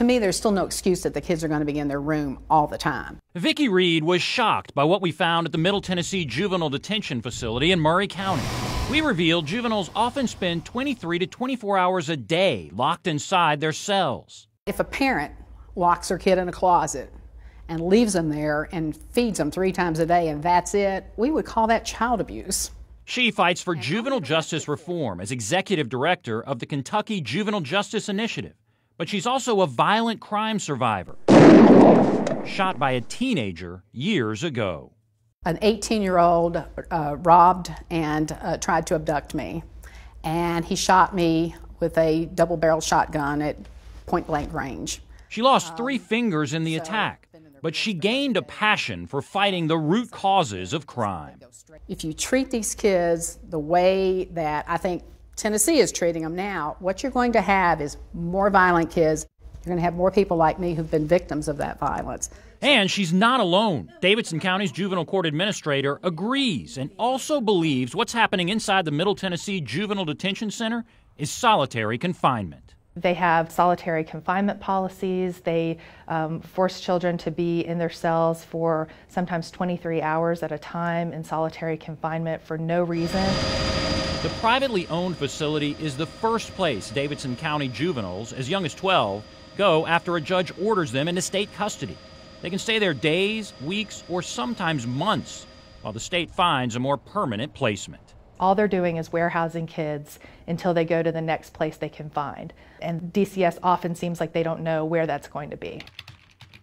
To me, there's still no excuse that the kids are going to be in their room all the time. Vicki Reed was shocked by what we found at the Middle Tennessee Juvenile Detention Facility in Murray County. We revealed juveniles often spend 23 to 24 hours a day locked inside their cells. If a parent locks their kid in a closet and leaves them there and feeds them 3 times a day and that's it, we would call that child abuse. She fights for juvenile justice reform as executive director of the Kentucky Juvenile Justice Initiative. But she's also a violent crime survivor, shot by a teenager years ago. An 18-year-old robbed and tried to abduct me, and he shot me with a double-barrel shotgun at point-blank range. She lost 3 fingers in the attack, but she gained a passion for fighting the root causes of crime. If you treat these kids the way that I think Tennessee is treating them now, what you're going to have is more violent kids. You're going to have more people like me who've been victims of that violence. And she's not alone. Davidson County's juvenile court administrator agrees and also believes what's happening inside the Middle Tennessee Juvenile Detention Center is solitary confinement. They have solitary confinement policies. They force children to be in their cells for sometimes 23 hours at a time in solitary confinement for no reason. The privately owned facility is the first place Davidson County juveniles, as young as 12, go after a judge orders them into state custody. They can stay there days, weeks, or sometimes months, while the state finds a more permanent placement. All they're doing is warehousing kids until they go to the next place they can find. And DCS often seems like they don't know where that's going to be.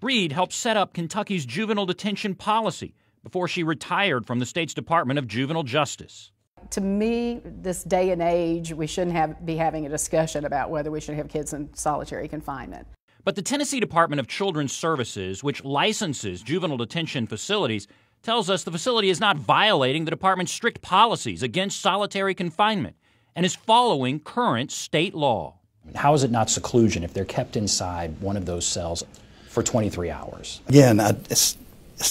Reed helped set up Kentucky's juvenile detention policy before she retired from the state's Department of Juvenile Justice. To me, this day and age, we shouldn't be having a discussion about whether we should have kids in solitary confinement. But the Tennessee Department of Children's Services, which licenses juvenile detention facilities, tells us the facility is not violating the department's strict policies against solitary confinement and is following current state law. How is it not seclusion if they're kept inside one of those cells for 23 hours? Again, it's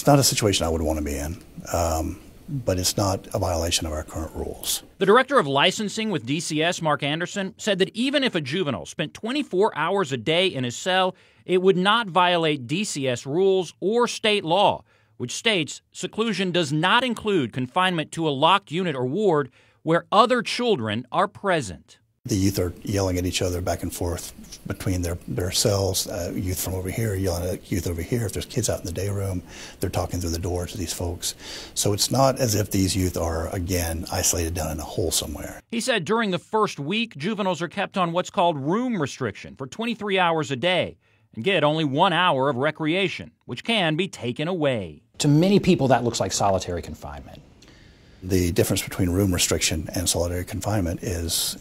not a situation I would want to be in. But it's not a violation of our current rules. The director of licensing with DCS, Mark Anderson, said that even if a juvenile spent 24 hours a day in his cell, it would not violate DCS rules or state law, which states seclusion does not include confinement to a locked unit or ward where other children are present. The youth are yelling at each other back and forth between their cells. Youth from over here yelling at youth over here. If there's kids out in the day room, they're talking through the door to these folks. So it's not as if these youth are, again, isolated down in a hole somewhere. He said during the first week, juveniles are kept on what's called room restriction for 23 hours a day and get only 1 hour of recreation, which can be taken away. To many people, that looks like solitary confinement. The difference between room restriction and solitary confinement is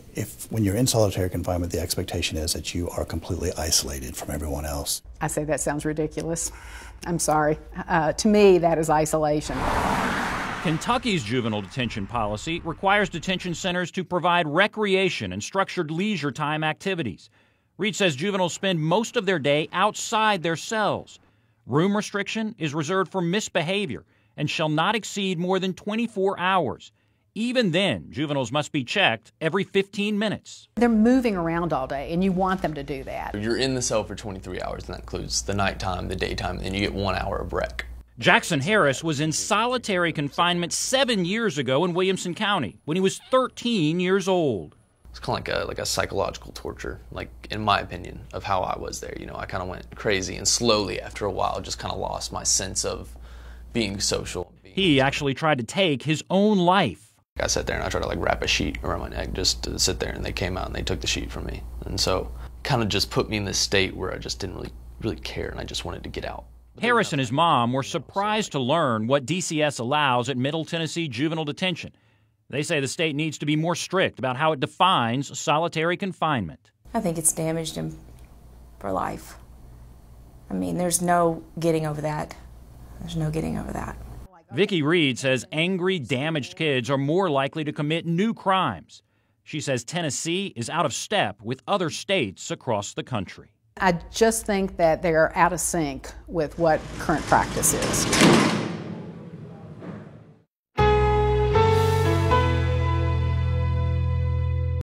when you're in solitary confinement, the expectation is that you are completely isolated from everyone else. I say that sounds ridiculous. I'm sorry. To me, that is isolation. Kentucky's juvenile detention policy requires detention centers to provide recreation and structured leisure time activities. Reed says juveniles spend most of their day outside their cells. Room restriction is reserved for misbehavior and shall not exceed more than 24 hours. Even then, juveniles must be checked every 15 minutes. They're moving around all day, and you want them to do that. You're in the cell for 23 hours, and that includes the nighttime, the daytime, and you get 1 hour of rec. Jackson Harris was in solitary confinement 7 years ago in Williamson County when he was 13 years old. It's kind of like a psychological torture, like in my opinion, of how I was there. You know, I kind of went crazy and slowly after a while just kind of lost my sense of being social. He actually tried to take his own life. I sat there and I tried to like wrap a sheet around my neck just to sit there, and they came out and they took the sheet from me. And so kind of just put me in this state where I just didn't really care, and I just wanted to get out. Harris and his mom were surprised to learn what DCS allows at Middle Tennessee Juvenile Detention. They say the state needs to be more strict about how it defines solitary confinement. I think it's damaged him for life. I mean, there's no getting over that. There's no getting over that. Vicki Reed says angry, damaged kids are more likely to commit new crimes. She says Tennessee is out of step with other states across the country. I just think that they're out of sync with what current practice is.